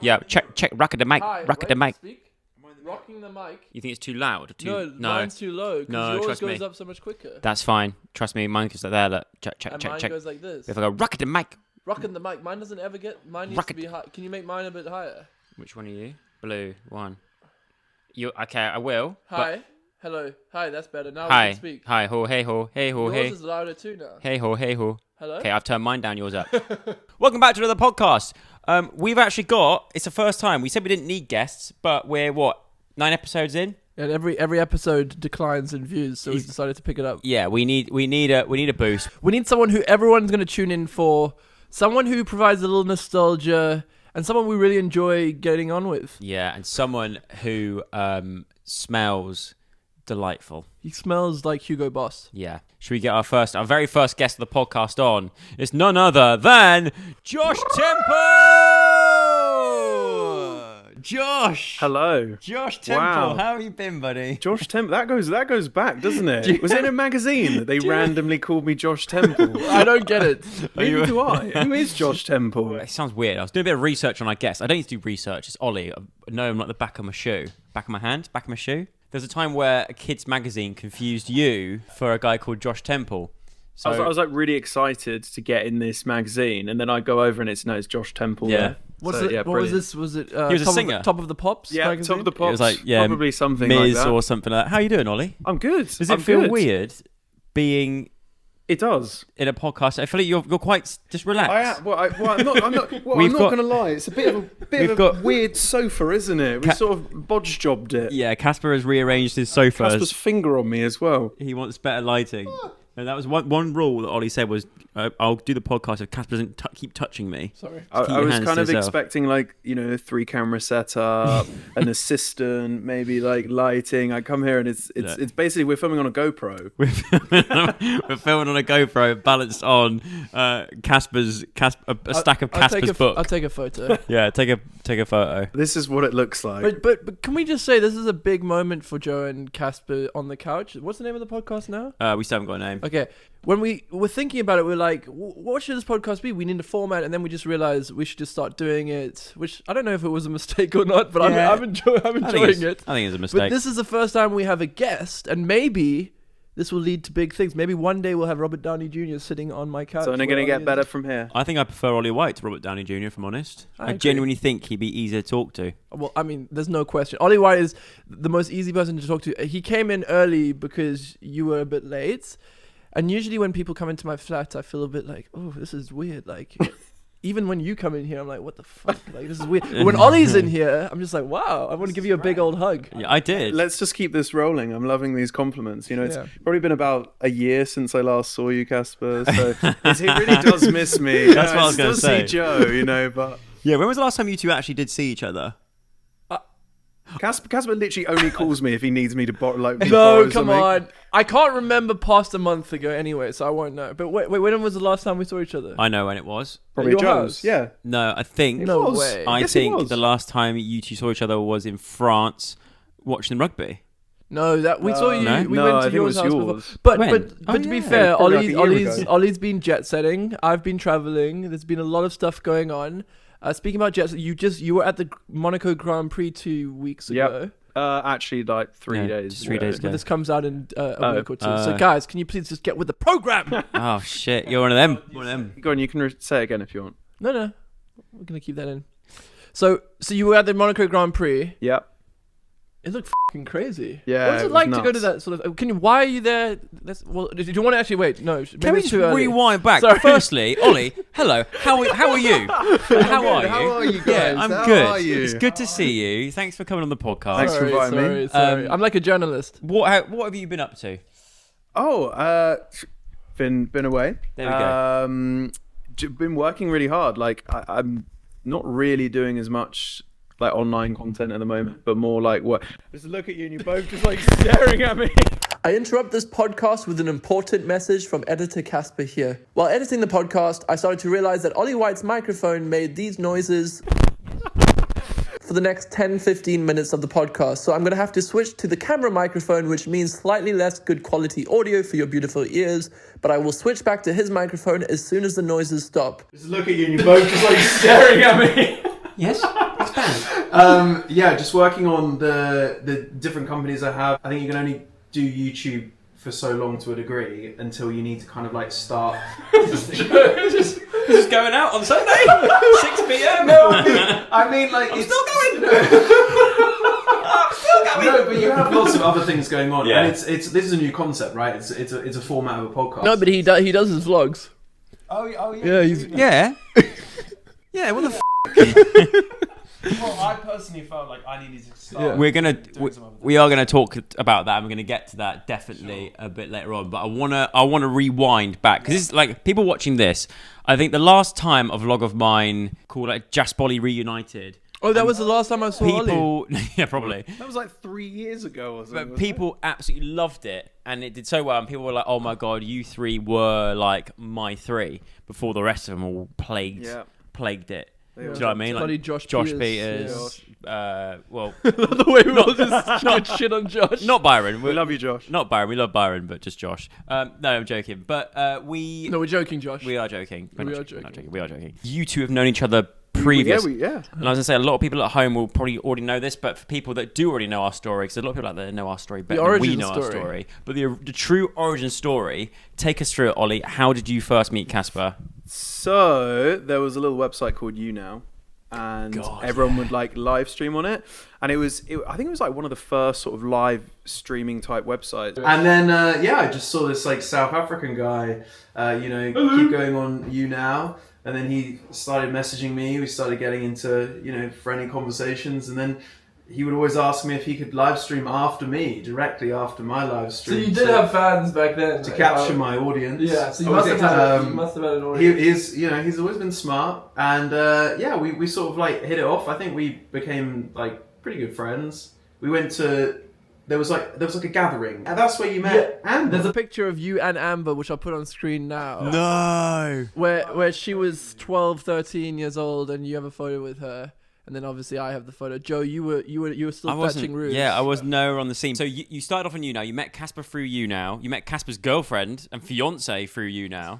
Yeah, check. Rocket the mic. Rocket the mic. Speak. Rocking the mic. You think it's too loud or too? No, mine's too low. No, yours trust goes me. up so much quicker. That's fine. Trust me, mine goes like there. Look, check. And mine goes like this. If I go rocket the mic. Rocking the mic. Mine doesn't ever get. Mine needs to be high. Can you make mine a bit higher? Which one are you? Blue one. You okay? I will. Hi. Hello. Hi. That's better. Now we Hi. can speak. Hi. Ho. Hey. Ho. Hey. Ho. Hey. Yours is louder too now. Hey. Ho. Hey. Ho. Hello. Okay, I've turned mine down. Yours up. Welcome back to another podcast. We've actually got. It's the first time. We said we didn't need guests, but we're 9 episodes in. And every episode declines in views, so we decided to pick it up. Yeah, we need a boost. We need someone who everyone's going to tune in for, someone who provides a little nostalgia, and someone we really enjoy getting on with. Yeah, and someone who smells delightful. He smells like Hugo Boss. Yeah. Should we get our very first guest of the podcast on? It's none other than Josh Temple! Josh! Hello. Josh Temple, Wow. how have you been, buddy? Josh Temple, that goes back, doesn't it? Was it in a magazine that they randomly called me Josh Temple? I don't get it. Neither do I. Who is Josh Temple? It sounds weird. I was doing a bit of research on our guests. I don't need to do research. It's Ollie. I know him like the back of my shoe. Back of my hand? Back of my shoe? There's a time where a kids magazine confused you for a guy called Josh Temple. So I was like really excited to get in this magazine, and then I go over and it's Josh Temple. Yeah. There. What was brilliant. this? Was it He was a top singer. Top of the Pops? Yeah, magazine? Top of the Pops. it was like, probably something Miz like that. or something like that. How you doing, Ollie? I'm good. Does it feel weird being It does. in a podcast? I feel like you're quite just relaxed. I'm not going to lie. It's a bit of a weird sofa, isn't it? We sort of bodge jobbed it. Yeah, Casper has rearranged his sofa. Casper's finger on me as well. He wants better lighting. And that was one rule that Ollie said was, I'll do the podcast if Casper doesn't keep touching me. Sorry. I was kind of expecting a 3-camera setup, an assistant, maybe like lighting. I come here and it's basically we're filming on a GoPro. We're filming on a GoPro balanced on a stack of Casper's book. I'll take a photo. Yeah, take a photo. This is what it looks like. But can we just say this is a big moment for Joe and Casper on the couch? What's the name of the podcast now? We still haven't got a name. Okay, when we were thinking about it, we were like, what should this podcast be? We need a format, and then we just realized we should just start doing it, which I don't know if it was a mistake or not, but Yeah. I'm enjoying it. I think it's a mistake. But this is the first time we have a guest, and maybe this will lead to big things. Maybe one day we'll have Robert Downey Jr. sitting on my couch. So they're going to get better from here. I think I prefer Ollie White to Robert Downey Jr., if I'm honest. I agree. genuinely think he'd be easier to talk to. Well, I mean, there's no question. Ollie White is the most easy person to talk to. He came in early because you were a bit late. And usually when people come into my flat, I feel a bit like, oh, this is weird. Like, even when you come in here, I'm like, what the fuck? Like, this is weird. But when Ollie's in here, I'm just like, wow, I want to give you a big old hug. Yeah, I did. Let's just keep this rolling. I'm loving these compliments. It's Yeah. probably been about a year since I last saw you, Casper. So he really does miss me. That's what I was going to say. See Joe, but Yeah, when was the last time you two actually did see each other? Casper literally only calls me if he needs me to borrow No, come something. on. I can't remember past a month ago anyway, so I won't know. But wait, when was the last time we saw each other? I know when it was. Probably Your Joe's. house? Yeah. No, I think... No was. way. I Yes, it think was. the last time you two saw each other was in France watching rugby. No, that we saw you. No? We No, went I to think it yours was house yours. before. But When? but to be Yeah. fair, Probably like a year ago. Ollie's been jet setting. I've been traveling. There's been a lot of stuff going on. Speaking about jets, you were at the Monaco Grand Prix 2 weeks ago. Actually, like 3 days. just 3 days But ago. this comes out in a week or two. So guys, can you please just get with the program? Oh, shit. You're one of them. One of them. Go on, you can say it again if you want. No, we're gonna keep that in. So you were at the Monaco Grand Prix. Yep. It looked fucking crazy. Yeah, What's it it was like to go to nuts. that sort of? Why are you there? Do you want to actually wait? No, maybe Can we it's just too early. rewind back? Sorry. Firstly, Ollie, hello. How are you? How are you? How are you guys? Yeah, I'm How good. are you? It's good to see you. Thanks for coming on the podcast. Thanks for inviting me. Sorry. I'm like a journalist. What have you been up to? Been away. There we go. Been working really hard. Like I'm not really doing as much like online content at the moment, but more like what? Just look at you and you're both just like staring at me. I interrupt this podcast with an important message from editor Casper here. While editing the podcast, I started to realize that Ollie White's microphone made these noises for the next 10-15 minutes of the podcast. So I'm going to have to switch to the camera microphone, which means slightly less good quality audio for your beautiful ears. But I will switch back to his microphone as soon as the noises stop. Just look at you and you're both just like staring at me. Yes. Expand. Yeah, just working on the different companies I have. I think you can only do YouTube for so long to a degree until you need to kind of like start. This is going out on Sunday, 6 p.m. No, I mean like I'm it's still going. I'm still going. No, but you have lots of other things going on, Yeah. and it's this is a new concept, right? It's a format of a podcast. No, but he does his vlogs. oh Yeah, yeah, he's- Yeah. Yeah. What the? Well, I personally felt like I needed to start. Yeah. We're gonna doing some other we are gonna talk about that, and we're gonna get to that definitely a bit later on. But I wanna rewind back because it's like people watching this. I think the last time a vlog of mine called like JASPOLI Reunited. Oh, that was the last time I saw Ollie. People, yeah, probably. That was like 3 years ago or something. But people absolutely loved it, and it did so well. And people were like, "Oh my god, you three were like my three," before the rest of them all plagued it. Do you know what I mean? Bloody Like Josh Peters. Peters. Well, The way we all just good shit on Josh. not Byron. We love you, Josh. Not Byron. We love Byron, but just Josh. No, I'm joking. But No, we're joking, Josh. we are joking. We We're are not joking. Not joking. We are joking. You two have known each other previous. Yeah. And I was gonna say a lot of people at home will probably already know this, but for people that do already know our story, because a lot of people out there know our story better than we origin know our story. story. But the true origin story, take us through it, Ollie. How did you first meet Casper? So there was a little website called You Now, and God, everyone would like live stream on it, and I think it was like one of the first sort of live streaming type websites. And then I just saw this like South African guy, keep going on You Now, and then he started messaging me. We started getting into friendly conversations, and then he would always ask me if he could live stream after me, directly after my live So stream. you did have fans back then to like, capture my audience. Yeah, so you Obviously, must have had an audience. he's always been smart, and we sort of like hit it off. I think we became like pretty good friends. We went to there was like a gathering, and that's where you met. And There's a picture of you and Amber, which I'll put on screen now, No. where she was 12, 13 years old, and you have a photo with her. And then obviously I have the photo. Joe, you were still fetching roots. Yeah, I was nowhere on the scene. So you started off on You Now. You met Casper through You Now. You met Casper's girlfriend and fiance through You Now.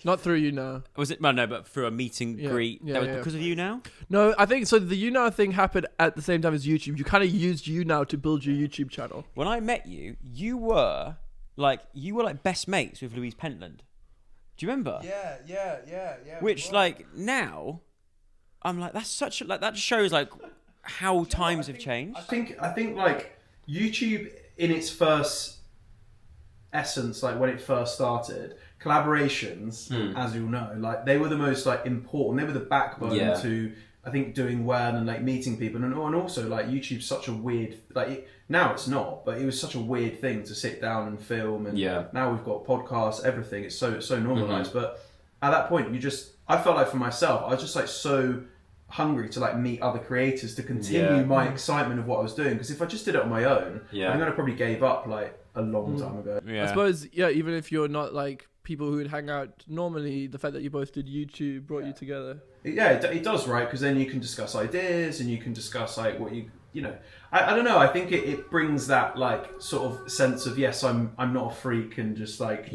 Not through You Now. Was it? No, but through a meet and greet. Yeah, That was yeah. because of You Now. No, I think so. The You Now thing happened at the same time as YouTube. You kind of used You Now to build your YouTube channel. When I met you, you were like best mates with Louise Pentland. Do you remember? Yeah. Which like now, I'm like that's such like that shows like how times have changed. I think like YouTube in its first essence, like when it first started, collaborations, as you'll know, like they were the most like important. They were the backbone Yeah. to I think doing well and like meeting people, and also like YouTube's such a weird now it's not, but it was such a weird thing to sit down and film, and Yeah. now we've got podcasts, everything. It's so normalized, but at that point I felt like for myself, I was just like so hungry to like meet other creators to continue my excitement of what I was doing, because if I just did it on my own, Yeah. I'm gonna probably gave up like a long time ago. Yeah. I suppose, yeah, even if you're not like people who would hang out normally, the fact that you both did YouTube brought you together. Yeah, it does, right? Because then you can discuss ideas and you can discuss like what I don't know. I think it brings that like sort of sense of yes, I'm not a freak and just like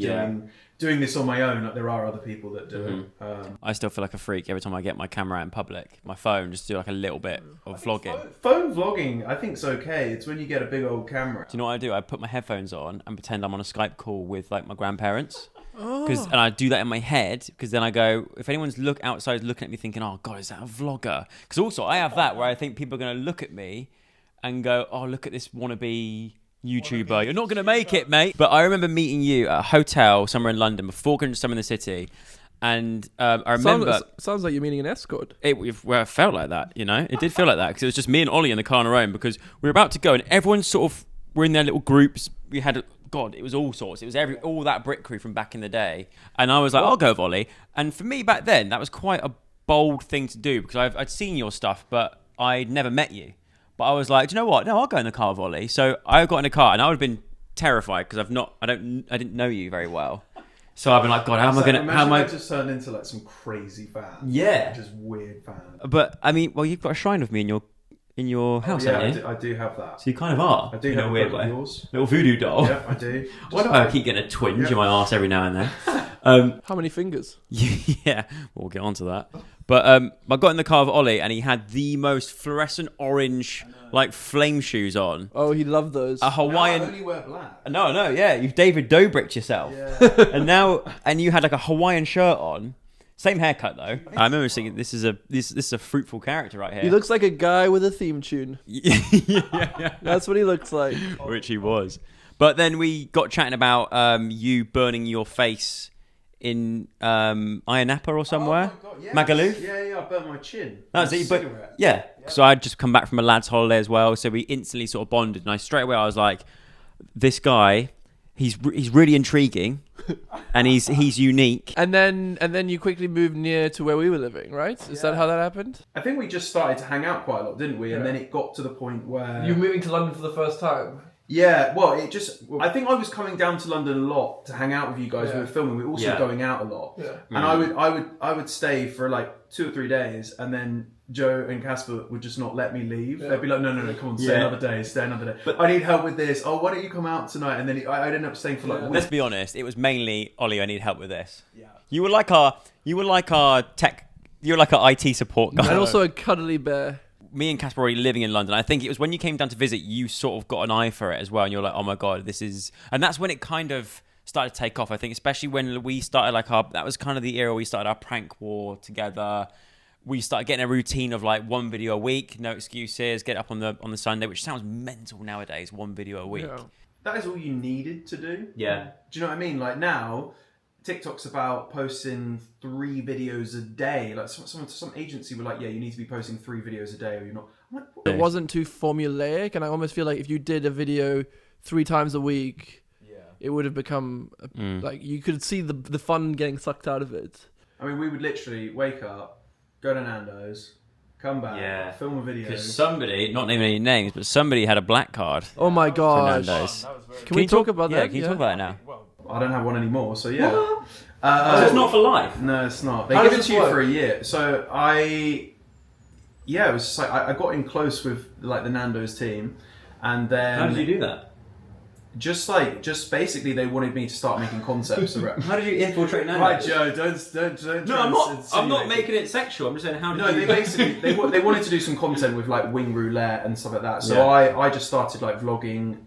doing this on my own. Like there are other people that do it. I still feel like a freak every time I get my camera out in public. My phone, just do like a little bit of vlogging. Phone vlogging, I think, is okay. It's when you get a big old camera. Do you know what I do? I put my headphones on and pretend I'm on a Skype call with like my grandparents. And I do that in my head because then I go, if anyone's outside looking at me thinking, oh God, is that a vlogger? Because also I have that where I think people are going to look at me and go, oh, look at this wannabe YouTuber. You're not going to make it, mate. But I remember meeting you at a hotel somewhere in London before going to somewhere in the city. And I remember... Sounds like you're meeting an escort. It felt like that, you know? It did feel like that because it was just me and Ollie in the car on our own because we were about to go and everyone sort of were in their little groups. We had... God, it was all sorts. It was all that Brit crew from back in the day. And I was like, I'll go with Ollie. And for me back then, that was quite a bold thing to do because I'd seen your stuff, but I'd never met you. But I was like, do you know what? No, I'll go in the car with Ollie. So I got in the car and I would have been terrified because I didn't know you very well. So I've been like, God, how am I? I just turned into like some crazy fan. Yeah. Just weird fan. But I mean, well, you've got a shrine with me in your in your house, Yeah, haven't you? I do have that. So you kind of are. I do in have a weird book way. of yours. Little voodoo doll. Yeah, I do. Why do I keep getting a twinge in my arse every now and then? How many fingers? Yeah, we'll get onto that. But I got in the car with Ollie, and he had the most fluorescent orange, like flame shoes on. Oh, he loved those. A Hawaiian. No, I only wear black. No, yeah, you've David Dobrik'd yourself. Yeah. and you had like a Hawaiian shirt on. Same haircut though. I remember thinking this is a fruitful character right here. He looks like a guy with a theme tune. yeah. That's what he looks like. Which he was. But then we got chatting about you burning your face in Ayia Napa or somewhere. Oh my God, yes. Magaluf? Yeah, I burnt my chin. That's With a it. But cigarette. yeah, so I'd just come back from a lad's holiday as well, so we instantly sort of bonded. And I straight away I was like, this guy, he's really intriguing, and he's unique. And then you quickly moved near to where we were living, right? Is that how that happened? I think we just started to hang out quite a lot, didn't we? And Yeah. then it got to the point where... You moving to London for the first time? Yeah, well, I think I was coming down to London a lot to hang out with you guys. Yeah. We were filming. We were also Yeah. going out a lot. Yeah. And I would stay for like 2 or 3 days, and then Joe and Casper would just not let me leave. Yeah. They'd be like, no, come on, stay Yeah. another day, stay another day. But- I need help with this. Oh, why don't you come out tonight? And then I'd end up staying for like a week. Let's be honest, it was mainly Ollie. I need help with this. Yeah. You were like our tech. You were like our IT support guy. And also a cuddly bear. Me and Casper were already living in London. I think it was when you came down to visit, you sort of got an eye for it as well, and you're like, oh my god, this is. And that's when it kind of started to take off. I think, especially when we started that was kind of the era we started our prank war together. We started getting a routine of like one video a week, no excuses, get up on the Sunday, which sounds mental nowadays. One video a week. Yeah. That is all you needed to do. Yeah. Do you know what I mean? Like now, TikTok's about posting 3 videos a day. Like some agency were like, yeah, you need to be posting 3 videos a day, or you're not. I'm like, what? It wasn't too formulaic, and I almost feel like if you did a video 3 times a week, it would have become like you could see the fun getting sucked out of it. I mean, we would literally wake up, go to Nando's, come back, film a video. Because somebody, not naming any names, but somebody had a black card Oh my for gosh! Nando's. Can we talk about Yeah, that? can you talk about it now? I don't have one anymore, so yeah. So it's not for life. No, it's not. They How give does it this to you work? for a year. So it was just like I got in close with like the Nando's team, and then How did you do that? just basically they wanted me to start making concepts around. How did you infiltrate Nando's? Right, Joe, don't. No, try and I'm not insinuate. making it sexual. I'm just saying, how did No, you... they basically they wanted to do some content with like wing roulette and stuff like that. So Yeah. I just started like vlogging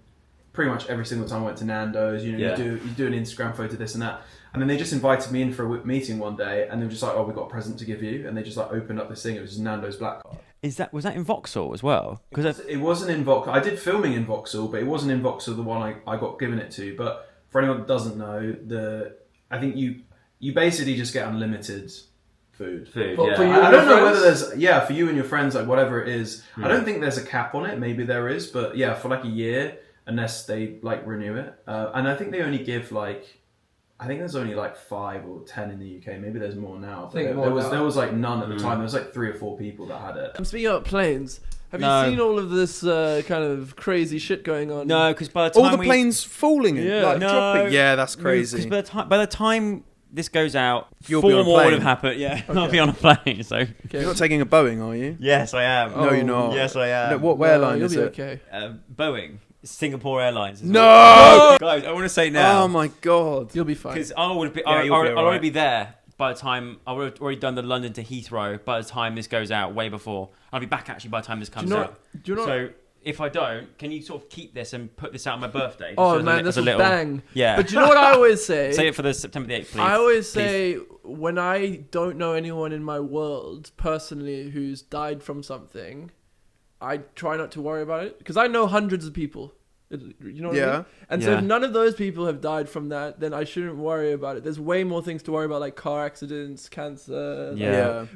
pretty much every single time I went to Nando's. You know, Yeah. you do an Instagram photo, this and that. And then they just invited me in for a meeting one day, and they were just like, "Oh, we got a present to give you," and they just like opened up this thing. It was Nando's black card. Was that in Vauxhall as well? Because It wasn't in Vauxhall. I did filming in Vauxhall, but it wasn't in Vauxhall the one I got given it to. But for anyone that doesn't know, I think you basically just get unlimited food. But for you I and don't your know whether friends? there's for you and your friends, like whatever it is. I don't think there's a cap on it. Maybe there is, but yeah, for like a year, unless they like renew it. And I think they only give like. I think there's only like 5 or 10 in the UK. Maybe there's more now. But there was like none at the time. There was like 3 or 4 people that had it. I'm speaking about planes. Have No. you seen all of this kind of crazy shit going on? no, because by the time All the planes falling in, Yeah. like No. dropping. Yeah, that's Because crazy. by the time this goes out, You'll 4 be on a more would plane. have happened. Yeah, I'll Okay. be on a plane. So Okay. You're not taking a Boeing, are you? yes, I am. No, you're not. Yes, I am. No, what No, airline you'll is be it? okay. Boeing, Singapore Airlines. is No! what- guys, I want to say now. Oh my god. You'll be fine. Because I'll you'll be already alright. be there by the time I would have already done the London to Heathrow. By the time this goes out, way before I'll be back actually by the time this Do comes you know? out. Do you know? So if I don't, can you sort of keep this and put this out on my birthday? Oh Just as man, as this a was little bang. Yeah. But you know what I always say? Say it for the September the 8th, please. I always Please. say when I don't know anyone in my world personally who's died from something, I try not to worry about it because I know hundreds of people. You know what I Yeah. mean? And so Yeah. if none of those people have died from that, then I shouldn't worry about it. There's way more things to worry about, like car accidents, cancer. like- Yeah.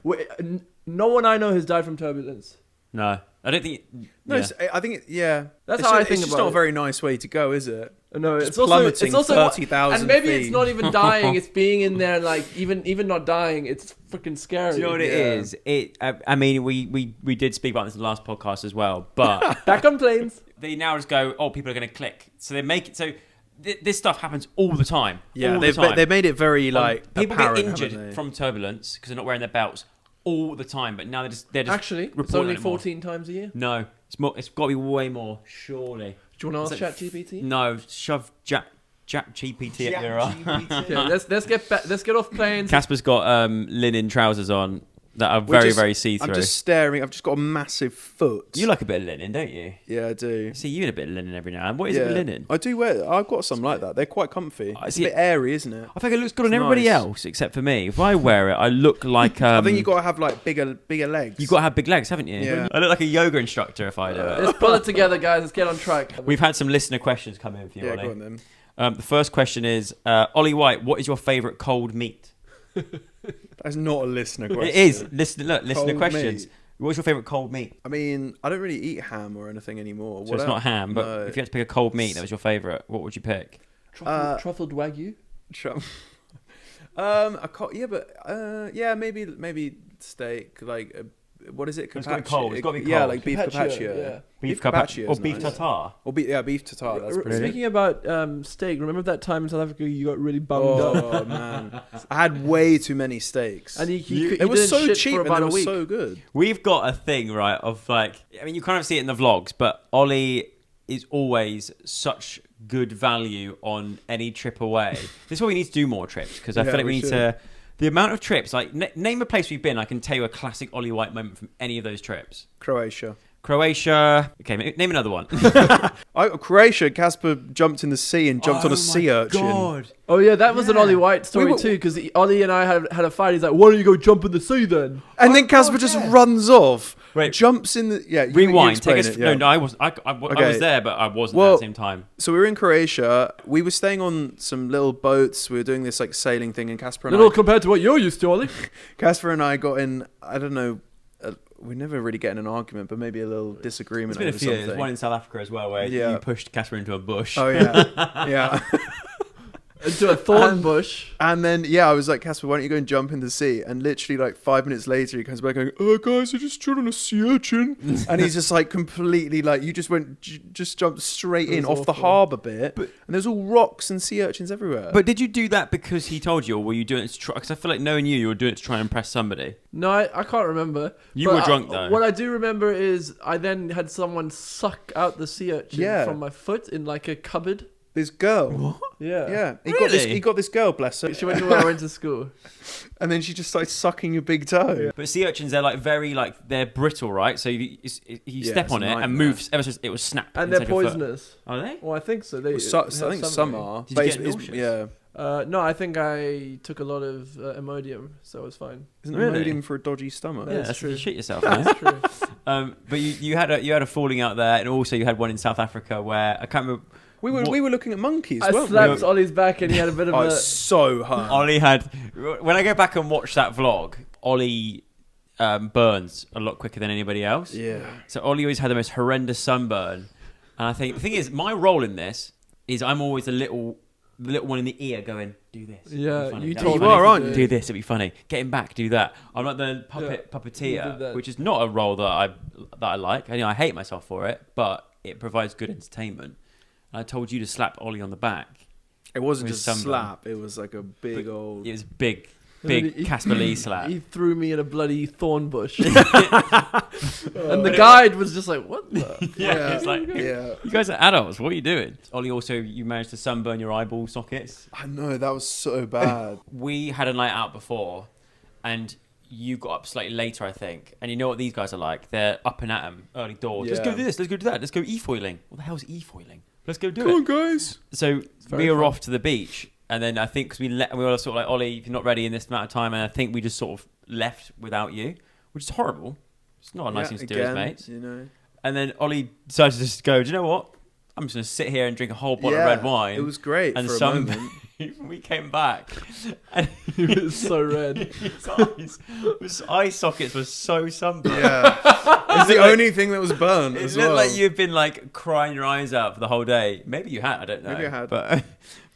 No one I know has died from turbulence. No, I don't think. No, yeah. I think That's That's it's how I just, think It's just about not it. a very nice way to go, is it? No, Just it's also plummeting 30,000 and maybe feet. it's not even dying. It's being in there, like even not dying. It's freaking scary. Do you know what it Yeah. is? I mean, we did speak about this in the last podcast as well, but Back on planes. they now just go, oh, people are going to click, so they make it so. This stuff happens all the time. Yeah, all they've the time. made it very like people apparent, get haven't injured they? from turbulence because they're not wearing their belts all the time, but now they're just Actually, it's reporting only it more. 14 times a year. No, it's more. It's got to be way more, surely. Do you want to Is ask it ChatGPT? No, shove Jap GPT up your arse. Okay, let's get off planes. Casper's got linen trousers on that are We're very, just- very see-through. I'm just staring. I've just got a massive foot. You like a bit of linen, don't you? Yeah, I do. I see you in a bit of linen every now and then. What is it with linen? I do wear. I've got some like that. They're quite comfy. I It's see a bit airy, isn't it? I think it looks good on It's everybody nice. else except for me. If I wear it, I look like. I think you got to have like bigger legs. You've got to have big legs, haven't you? Yeah. I look like a yoga instructor if I do it. Let's pull it together, guys. Let's get on track. We've had some listener questions come in for you, Yeah, Ollie. go on then. The first question is, Ollie White, what is your favourite cold meat? That's not a listener question. It is. Listener Cold questions. meat. What's your favourite cold meat? I mean, I don't really eat ham or anything anymore. So What it's not else? ham, but No. if you had to pick a cold meat that was your favourite, what would you pick? Truffled wagyu. Maybe steak. Like, what is it? It's gotta be Carpaccio? cold, it's gotta be Yeah, cold. like beef Carpaccio, carpaccio. yeah. Beef carpaccio or is beef nice. tartare? Or beef tartare. That's brilliant. Speaking about steak, remember that time in South Africa you got really bummed up? Oh man, I had way too many steaks. And you They were didn't so shit cheap for and about they a were week. so good. We've got a thing, right, of like, I mean, you kind of see it in the vlogs, but Ollie is always such good value on any trip away. This is why we need to do more trips, because I Yeah, feel like we we need to... The amount of trips, like, name a place we've been, I can tell you a classic Ollie White moment from any of those trips. Croatia. Okay, name another one. Croatia, Casper jumped in the sea and jumped on a sea urchin. God. Oh yeah, that was an Ollie White story We were- too, because Ollie and I had a fight. He's like, "Why don't you go jump in the sea then?" And then Casper just runs off. Wait. Jumps in the... Yeah, you Rewind. explain Take us... it, yeah. No, I was there, but I wasn't at the same time. So we were in Croatia. We were staying on some little boats. We were doing this like sailing thing, and Casper and Little compared to what you're used to, Ollie. Casper and I got in. I don't know. We never really get in an argument, but maybe a little disagreement. There's been a over few. something. There's one in South Africa as well where Yeah. you pushed Casper into a bush. Oh yeah, yeah. Into a thorn bush. And then I was like, Casper, why don't you go and jump in the sea? And literally like 5 minutes later, he comes back going, "Oh guys, I just stood on a sea urchin," and he's just like completely like, you just jumped straight It in was off the awful. harbour bit, and there's all rocks and sea urchins everywhere. But did you do that because he told you, or were you doing it to try? Because I feel like knowing you were doing it to try and impress somebody. No, I can't remember. You But were drunk, though. What I do remember is I then had someone suck out the sea urchin Yeah. from my foot in like a cupboard. this girl, Yeah. yeah, Really? he got this girl, bless her, She went to where I went to school. and then she just started sucking your big toe. But sea urchins, they're like very like they're brittle, right? So you step it's on a it and nightmare. moves ever so it will snap. And they're inside your foot. poisonous. Are they? Well, I think so. They, I think some are. Did but you get it's- nauseous? yeah. No, I think I took a lot of Imodium, so it was fine. Isn't Really? Imodium for a dodgy stomach? Yeah, That's that's true. You shit yourself, man. That's true. But you had a falling out there, and also you had one in South Africa where I can't remember. We were looking at monkeys, I weren't slapped we? Ollie's back and he had a bit of Oh, a... it's so hard. Ollie had. When I go back and watch that vlog, Ollie burns a lot quicker than anybody else. Yeah. So Ollie always had the most horrendous sunburn, and I think the thing is, my role in this is I'm always the little one in the ear going, "Do this." it'll be Yeah, funny, you that'll be told You me. are, aren't to you? Do this, it'll be funny. Get him back, do that. I'm like the You did puppeteer, that. which is not a role that I like. I hate myself for it, but it provides good entertainment. And I told you to slap Ollie on the back. It wasn't With just a sunburn. slap. It was like a big old... It was big And then he- Casper Lee slap. He threw me in a bloody thorn bush. And the guide was just like, what the? Yeah, it's like, Yeah. you guys are adults. What are you doing? Ollie, also, you managed to sunburn your eyeball sockets. I know, that was so bad. We had a night out before, and you got up slightly later, I think. And you know what these guys are like? They're up and at 'em, early doors. Let's go Yeah. do this. Let's go do that. Let's go e-foiling. What the hell's e-foiling? Let's go do Come it. on, guys. So very we were fun. off to the beach, and then I think because we were sort of like, Ollie, if you're not ready in this amount of time, and I think we just sort of left without you, which is horrible. It's not a nice thing to do as mates. You know. And then Ollie decided to just go, do you know what? I'm just going to sit here and drink a whole bottle of red wine. It was great and for a some moment. we came back, and He was so red. his eye sockets were so sunburned. Yeah. It's the only thing that was burned It as looked well. like you'd been like crying your eyes out for the whole day. Maybe you had. I don't know. Maybe I had.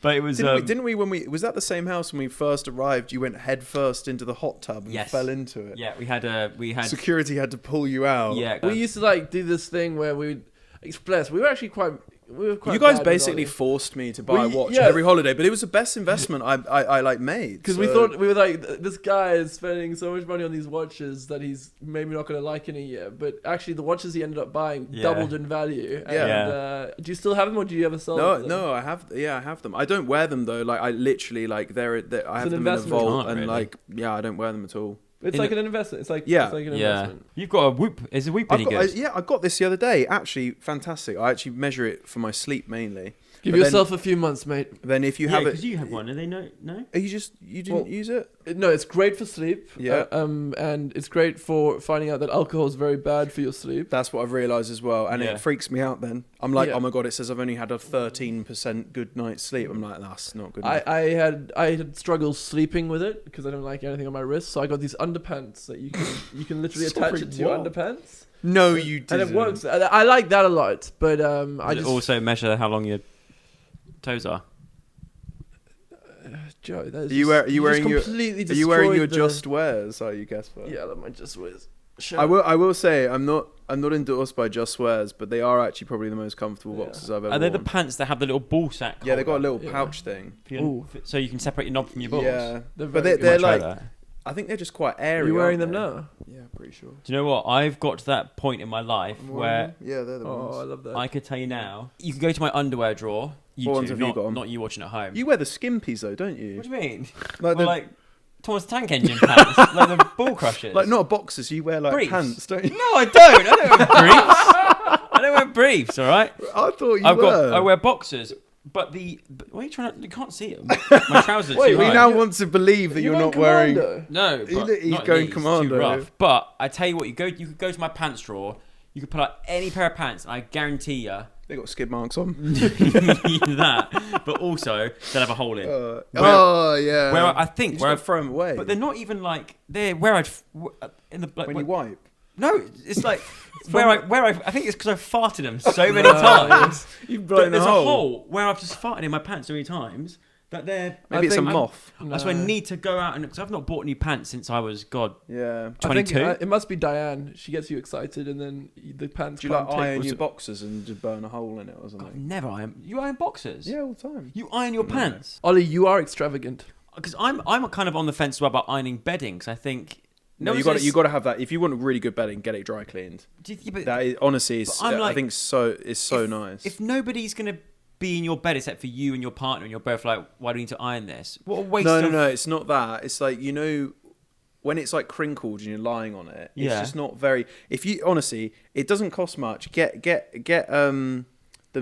But it was. Didn't we when we... Was that the same house when we first arrived? You went head first into the hot tub and Yes. fell into it. Yeah, we had. Security had to pull you out. Yeah, We used to like do this thing where we would express. We were actually quite we were quite You guys bad with basically Ollie. forced me to buy a watch yeah. every holiday, but it was the best investment I like made. Because we thought, we were like, this guy is spending so much money on these watches that he's maybe not going to like in a year. But actually, the watches he ended up buying doubled in value. Yeah. And, do you still have them, or do you ever sell them? No, I have. Yeah, I have them. I don't wear them though. Like I literally like I have an them in a investment. vault, Can't and really. like I don't wear them at all. It's like an investment. It's like Yeah. it's like an Yeah. investment. You've got a Whoop. Is the Whoop any good? I got this the other day. Actually, fantastic. I actually measure it for my sleep mainly. Give But yourself a few months, mate. Then if you Yeah, have it, because you have one. Are they no? you didn't use it. No, it's great for sleep. Yeah. And it's great for finding out that alcohol is very bad for your sleep. That's what I've realised as well, and Yeah. it freaks me out. Then I'm like, Yeah. oh my god, it says I've only had a 13% good night's sleep. I'm like, that's not good. enough. I had struggles sleeping with it because I don't like anything on my wrist. So I got these underpants that you can literally attach it to your What? underpants. No, you didn't. And it works. I like that a lot, but I Does it just also measure how long your toes are? Joe, that is Are you just wearing your? completely Are you wearing your destroyed the- Just Wears? Are you, Casper? Yeah, that might just wears. I will say I'm not endorsed by Just Wears, but they are actually probably the most comfortable Yeah. boxes I've ever Are they worn. the pants that have the little ball sack? Yeah, they've got a holder? little Yeah. pouch thing. For your- Ooh. so you can separate your knob from your balls. Yeah, They're but very they're You might try like that. I think they're just quite Are airy. you wearing aren't them they? now? Yeah, pretty sure. Do you know what? I've got to that point in my life I'm wearing where them. Yeah, they're the Oh, I ones. love that. I could tell you now. You can go to my underwear drawer. You What ones two, have you not, got on? not you watching at home. You wear the skimpies though, don't you? What do you mean? Like Well, the, like Thomas Tank Engine pants, like the ball crushers. like not boxers. You wear like Briefs. pants, don't you? No, I don't. I don't wear briefs. I don't wear briefs. All right. I thought you I were. wear boxers, but what are you trying to? You can't see it. My trousers are Wait, too we high. now want to believe that you're not wearing. No, He's but going not these, it's commando. Too rough. But I tell you what, you could go to my pants drawer. You could pull out any pair of pants, and I guarantee you They got skid marks on. that. But also they'll have a hole in. Oh yeah. Where I You think just where gotta I've, throw them away. but they're not even like they're where I'd in the like when you wipe. no, it's like where I think it's because I've farted them so many times. You've But there's a hole where I've just farted in my pants so many times that they're. Maybe it's a think- moth. So I need to go out and because I've not bought new pants since I was Yeah. I think 22. it must be Diane. She gets you excited, and then the pants. Do you like can't take- iron your boxers and just burn a hole in it or I've something? never iron. You iron boxers? Yeah, all the time. You iron your pants? Ollie, you are extravagant. Because I'm kind of on the fence as well about ironing bedding. Because I think No, you got to have that. If you want a really good bedding, get it dry cleaned. But That is honestly, But I'm I like, think it's so nice. if nobody's gonna be in your bed except for you and your partner, and you're both like, why do we need to iron this? What a waste of... No, it's not that. It's like when it's like crinkled and you're lying on it. It's Yeah. just not very. If you honestly, it doesn't cost much. Get them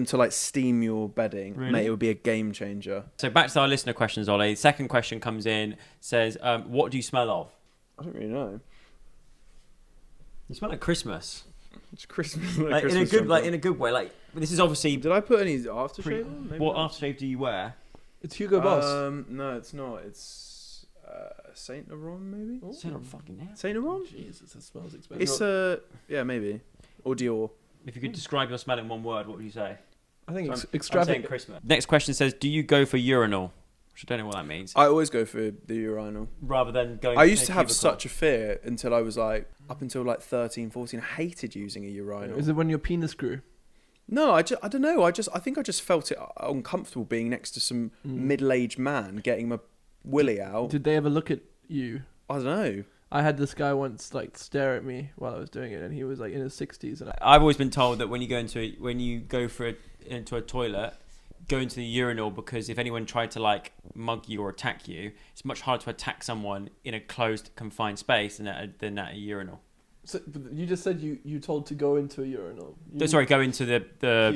to like steam your bedding, Really? mate. It would be a game changer. So back to our listener questions, Ollie. Second question comes in, says, what do you smell of? I don't really know. You smell like Christmas. It's Christmas. Like, in a good way. Like this is obviously Did I put any aftershave on? Maybe what not. aftershave do you wear? It's Hugo Boss. No, it's not. It's Saint Laurent, maybe. Say not fucking hell. Saint Laurent. Jesus, that smells expensive. It's yeah, maybe. Or Dior. If you could describe your smell in one word, what would you say? I think I'm saying extravagant. Christmas. Next question says, do you go for urinal? Which I don't know what that means. I always go for the urinal. Rather than going. I used a to have cubicle. such a fear until I was like up until like 13, 14. I hated using a urinal. Is it when your penis grew? No, I don't know. I think I just felt it uncomfortable being next to some middle-aged man getting my willy out. Did they ever look at you? I don't know. I had this guy once like stare at me while I was doing it, and he was like in his 60s, and I've always been into a toilet, go into the urinal because if anyone tried to like mug you or attack you, it's much harder to attack someone in a closed, confined space than at a urinal. So, but you just said you told to go into a urinal. Sorry, go into the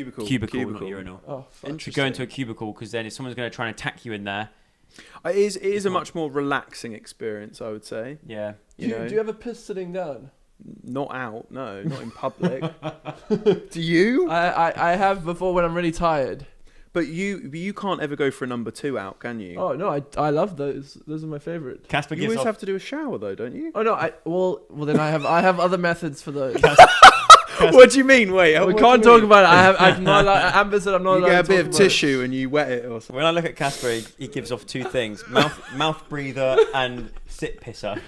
cubicle, not Cubicle. urinal. Oh, fuck. To go into a cubicle because then if someone's going to try and attack you in there, It is a much more relaxing experience, I would say. yeah. Do you ever piss sitting down? Not out, no, not in public. Do you? I have before when I'm really tired. But you can't ever go for a number 2 out, can you? Oh no, I love those. Those are my favorite. Casper You gives always off. have to do a shower though, don't you? Oh no, well then I have other methods for those. What What do you mean? Wait, We what can't do you talk mean? about it. I'm not allowed, Amber said I'm not You allowed get a to bit talk of about it. tissue and you wet it or something. When I look at Casper, he gives off two things: mouth breather and sit pisser.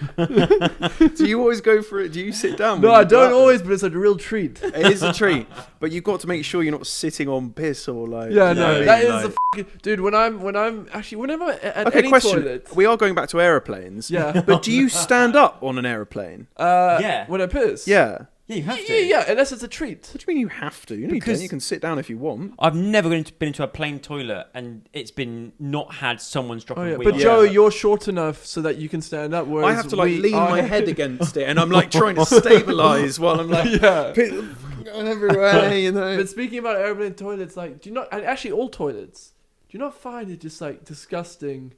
Do you always go for it? Do you sit down? No, when I you go don't out always, but it's a real treat. there? It is a treat, but you've got to make sure you're not sitting on piss or like. Yeah, you know no, what I that mean? is Like- the dude. When I'm actually whenever at Okay, any question. toilet. We are going back to aeroplanes. Yeah. But do you stand up on an aeroplane? Yeah. When I piss. Yeah. Yeah, you have to. Yeah, unless it's a treat. What do you mean you have to? You know, Because- you can sit down if you want. I've never been into a plane toilet and it's been not had someone's dropping Oh yeah, a wee but on Joe, Yeah. you're short enough so that you can stand up. Whereas I have to like we lean are- my head against it, and I'm like trying to stabilize while I'm like Yeah. going everywhere, you know. But speaking about airplane toilets, like, do you not? And actually, all toilets. Do you not find it just like disgusting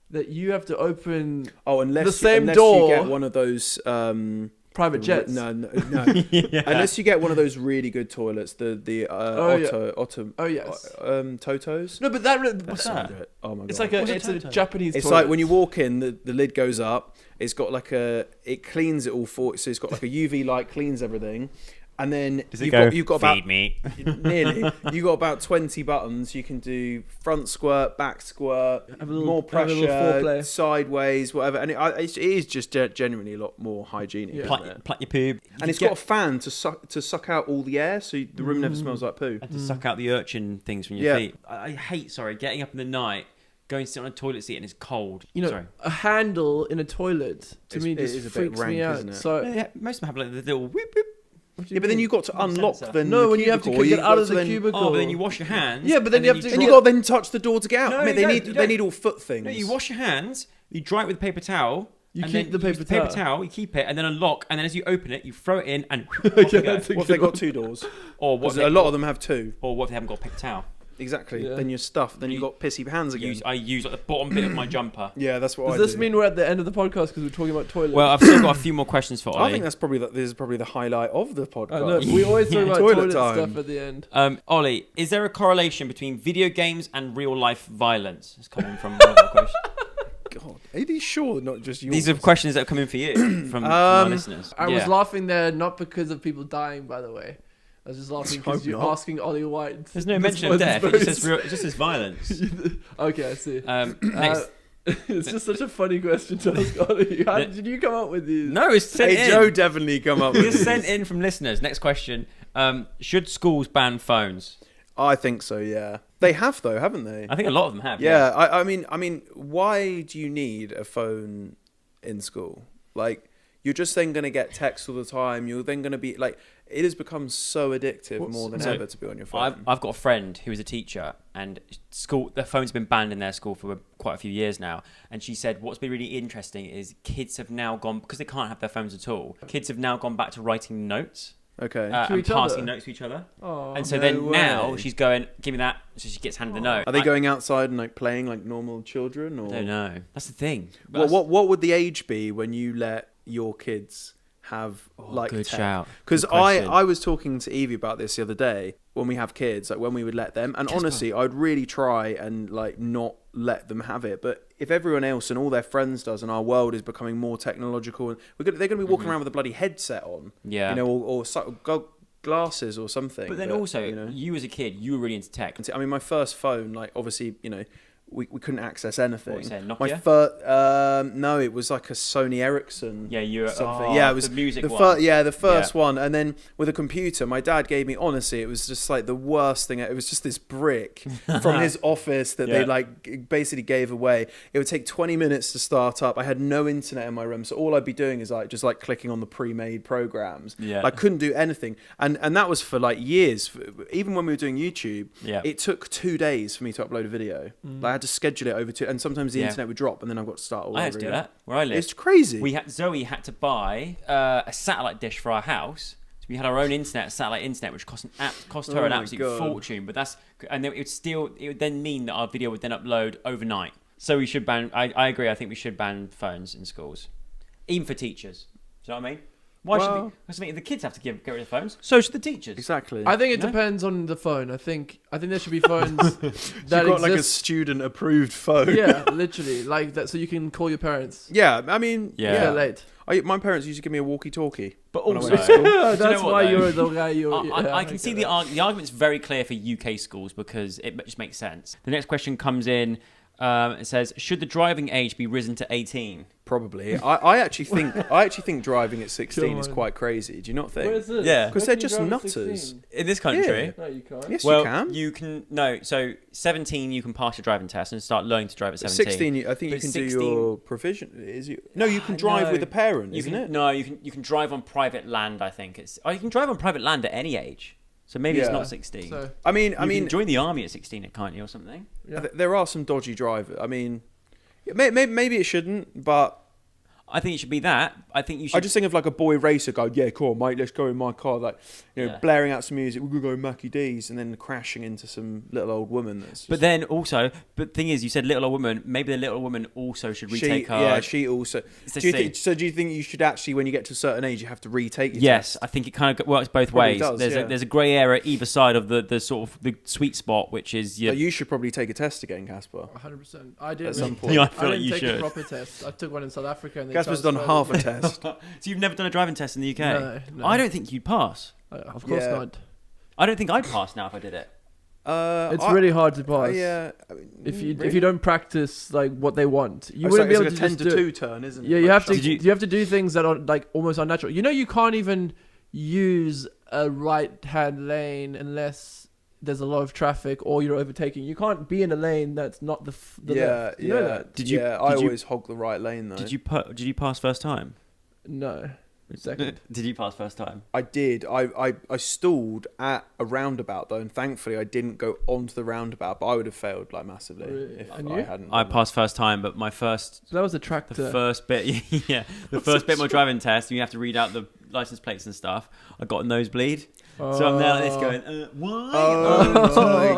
that you have to open Oh, unless the same unless door- you get one of those. private jets? No. Yeah. Unless you get one of those really good toilets, the Oh yes. Totos. No, but that. What's So that? good. Oh my god. It's like it's a Toto? Japanese. It's toilet. like when you walk in, the lid goes up. It's got like it cleans it all for. So it's got like a UV light, cleans everything, and then Does it go? you've got about Feed me. nearly. You got about 20 buttons. You can do front squirt, back squirt, Have a little- more have a little pressure, foreplay. sideways, whatever. And it is just genuinely a lot more hygienic. Yeah. isn't it? Pluck your poob. And it's got a fan to suck out all the air, so the room never smells like poo. And to suck out the urchin things from your Yeah. feet. I hate, getting up in the night, going to sit on a toilet seat and it's cold. You know, Sorry. a handle in a toilet to me It just is a bit freaks me rank, out. isn't it? So Yeah, most of them have like the little whoop whoop. Yeah, but then you've got to unlock sensor. then no, the when you have to cubicle, get you've out got of to the then- cubicle. Oh, but then you wash your hands. Yeah, but then you have to And you got to then touch the door to get out. No, Mate, you they don't, need you they don't. need all foot things. No, you wash your hands, you dry it with a paper towel. You and keep then the you use paper paper towel, you keep it, and then unlock, and then as you open it, you throw it in, and off you Okay, go. that's a What if good they got one. 2 doors? Or what? 'Cause If a they, lot of them have 2. or what if they haven't got a paper towel? Exactly. Yeah. Then you're stuffed. Then you've got pissy hands again. I use like the bottom bit of my jumper. Yeah, that's what Does I this do. mean we're at the end of the podcast because we're talking about toilets? Well, I've still got a few more questions for Ollie. I think this is probably the highlight of the podcast. I know, we always talk about Toilet toilet time. stuff at the end. Ollie, is there a correlation between video games and real life violence? It's coming from one of our questions. God, are you sure? Not just yours. These are questions that are coming for you from our listeners. I was Yeah. laughing there not because of people dying, by the way. I was just laughing because Hope you're not. asking Ollie White. There's no This mention was of death. It very just says violence. Okay, I see. Next, It's just such a funny question to ask Ollie. How did you come up with these? no, it's sent Hey, in. Joe definitely come up with It's this. sent in from listeners. Next question: should schools ban phones? I think so. Yeah, they have though, haven't they? I think a lot of them have. Yeah, I mean, why do you need a phone in school? Like, you're just then going to get texts all the time. You're then going to be like, it has become so addictive more than ever to be on your phone. I've got a friend who is a teacher, and their phone's been banned in their school for quite a few years now. And she said what's been really interesting is kids have now gone, because they can't have their phones at all. Kids have now gone back to writing notes. Okay. To And each passing other? notes to each other. Oh, And so no then now way. she's going, give me that. So she gets handed the note. Are they going outside and like playing like normal children? Or I don't know. That's the thing. What would the age be when you let your kids have like good tech? shout. Because Good question. I was talking to Evie about this the other day when we have kids, like when we would let them, and honestly, I'd really try and like not let them have it. But if everyone else and all their friends does, and our world is becoming more technological, and they're going to be walking around with a bloody headset on, Yeah. you know, or glasses or something. But then that, also, you know, you as a kid, you were really into tech. I mean, my first phone, like obviously, you know, we couldn't access anything. What was it, Nokia? My first, no, it was like a Sony Ericsson. Yeah, you were something. oh, Yeah, it was the music the one. the first one, and then with a computer, my dad gave me. Honestly, it was just like the worst thing. It was just this brick from his office that they Yeah. like basically gave away. It would take 20 minutes to start up. I had no internet in my room, so all I'd be doing is like just like clicking on the pre-made programs. Yeah. I couldn't do anything, and that was for like years. Even when we were doing YouTube, Yeah. it took 2 days for me to upload a video. Like, I had to schedule it over 2, and sometimes the Yeah. internet would drop, and then I've got to start all I over had to do again. that where I live. It's crazy. Zoe had to buy a satellite dish for our house. So we had our own satellite internet, which cost her Oh an my absolute God. fortune. But and then it would then mean that our video would then upload overnight. So we should ban. I agree. I think we should ban phones in schools, even for teachers. Do you know what I mean? Why Well- should the kids have to get rid of phones? So should the teachers. Exactly. I think it No? depends on the phone. I think there should be phones You've that got like a exist. student-approved phone. Yeah, literally, like that, so you can call your parents. Yeah, I mean, Yeah. If they're late. My parents used to give me a walkie-talkie. But when I also, went to school. That's Do you know what, why though? you're the guy. I can see the argument's very clear for UK schools because it just makes sense. The next question comes in. It says, should the driving age be risen to 18? Probably. I actually think driving at 16 is Come on. quite crazy. Do you not think? Where is it? Yeah. 'Cause How they're can you just drive at nutters. 16? In this country? Yeah. No, you can't. Yes, Well, you can. No, so 17 you can pass your driving test and start learning to drive at 17. 16, I think you But can 16 do your provision. No, you can drive No. with a parent, You isn't can, it? No, you can drive on private land, I think. You can drive on private land at any age. So maybe it's Yeah. not 16. So, I mean, you can join the army at 16, can't you, or something? yeah. there are some dodgy drivers. I mean, maybe it shouldn't, but I think it should be that. I think you should. I just think of like a boy racer going, yeah, cool, on, mate, let's go in my car, like, Yeah. blaring out some music, we're gonna go Mackie D's, and then crashing into some little old woman. That's just, But then also, thing is, you said little old woman. Maybe the little woman also should retake her. Yeah, she also. It's a Do you, C. do you think you should actually, when you get to a certain age, you have to retake your Yes, test? I think it kind of works both Probably ways. does, there's yeah. there's a grey area either side of the sort of the sweet spot, which is Like, you should probably take a test again, Casper. 100%. I didn't. At some really- point. Yeah, I I feel like didn't you take should. a proper test. I took one in South Africa. And they Casper's done transferred half a me. test. So you've never done a driving test in the UK? No. I don't think you'd pass. Of course Yeah. not. I don't think I'd pass now if I did it. It's really hard to pass. Yeah. If you don't practice like what they want, you It's wouldn't like, be able it's to like a 10 just to do 2 turn, isn't it? Yeah, you Like have to. Did You have to do things that are like almost unnatural. You know, you can't even use a right-hand lane unless there's a lot of traffic or you're overtaking. You can't be in a lane that's not the Yeah, left. You know that? Did you- Yeah, I did you- always hog the right lane though. Did you pass first time? No. Second. Did you pass first time? I did. I stalled at a roundabout though, and thankfully I didn't go onto the roundabout. But I would have failed like massively Really? if And I you? hadn't. I done passed first time, but my first So that was a the tractor. first bit, yeah, the first bit of my driving test, you have to read out the license plates and stuff. I got a nosebleed, so I'm there like this going, why? Oh my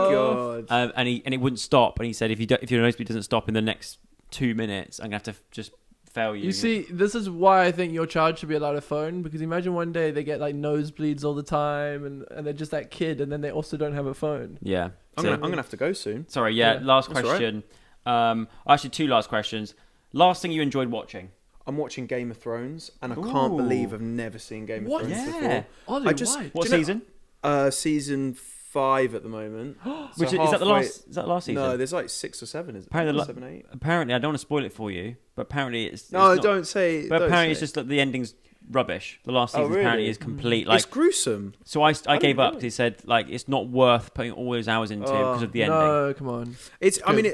god! And it wouldn't stop. And he said, if your nosebleed doesn't stop in the next 2 minutes, I'm gonna have to just fail you. You see, this is why I think your child should be allowed a phone, because imagine one day they get like nosebleeds all the time and they're just that kid and then they also don't have a phone. Yeah. I'm See? gonna have to go soon. Sorry. Yeah. Yeah, Last that's all right. question. Actually, two last questions. Last thing you enjoyed watching? I'm watching Game of Thrones, and I Ooh. can't believe I've never seen Game of What? Thrones Yeah. before. Ollie, I just- why? What Do you know- season? Season 5 at the moment. Which So is that the halfway- last? Is that the last season? No, there's like 6 or 7. Is it? Apparently, 7, 8. Apparently, I don't want to spoil it for you, but apparently it's No, it's not- don't say. But don't apparently, say it's just that the ending's rubbish. The last Oh, season apparently really? is complete. Like, it's gruesome. so I don't gave up. know. He said like it's not worth putting all those hours into because of the ending. No, come on. It's. I good. mean,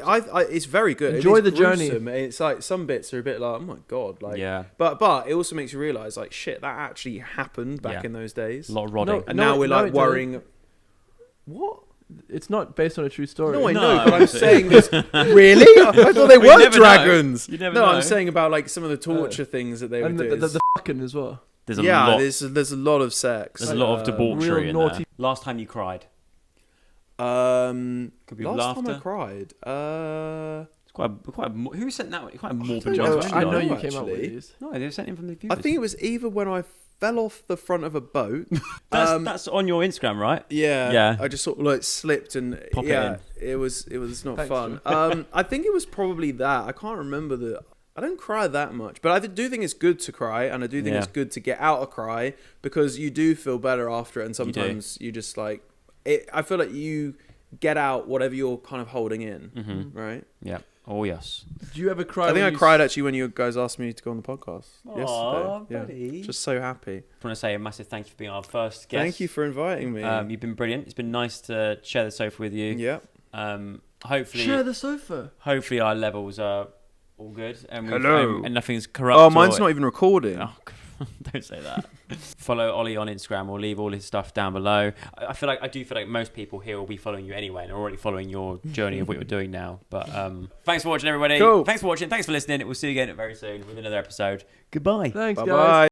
it's very good. Enjoy It is the journey. gruesome. It's like some bits are a bit like, oh my god, like. Yeah, But it also makes you realise like shit that actually happened back Yeah. in those days. a lot of rodding. No, And now we're no, like it doesn't. worrying. What? It's not based on a true story. No, I No, know, but I'm obviously. saying this. Really? I thought they We were never dragons. know. You never No, know. I'm saying about like some of the torture things that they would and do. the fucking as well. There's a Yeah, lot. there's a lot of sex. There's a lot of debauchery real in naughty- there. Last time you cried? Could be last time I laughter. cried. It's who sent that one? Quite a morbid don't know, question. I know know, you came up with actually. these. No, they were sent in from the I viewers. think it was either when I fell off the front of a boat. that's on your Instagram, right? Yeah, Yeah. I just sort of like slipped and Pop it yeah, in. it was not Thanks, fun. I think it was probably that. I can't remember the. I don't cry that much, but I do think it's good to cry, and I do think Yeah. it's good to get out a cry because you do feel better after it, and do. sometimes you just like it. I feel like you get out whatever you're kind of holding in, Mm-hmm. right? Yeah. Oh yes. Do you ever cry? I think when I you cried actually when you guys asked me to go on the podcast Aw, yesterday. buddy. Yeah, just so happy. I want to say a massive thank you for being our first guest. Thank you for inviting me. You've been brilliant. It's been nice to share the sofa with you. yeah. Hopefully, share the sofa? hopefully our levels are all good and Hello. and nothing's corrupt. Oh, mine's or- not even recording. Oh, don't say that. Follow Ollie on Instagram. We'll leave all his stuff down below. I do feel like most people here will be following you anyway and are already following your journey of what you're doing now. But thanks for watching, everybody. Cool. Thanks for watching. Thanks for listening. We'll see you again very soon with another episode. Goodbye. Thanks, Bye guys. bye.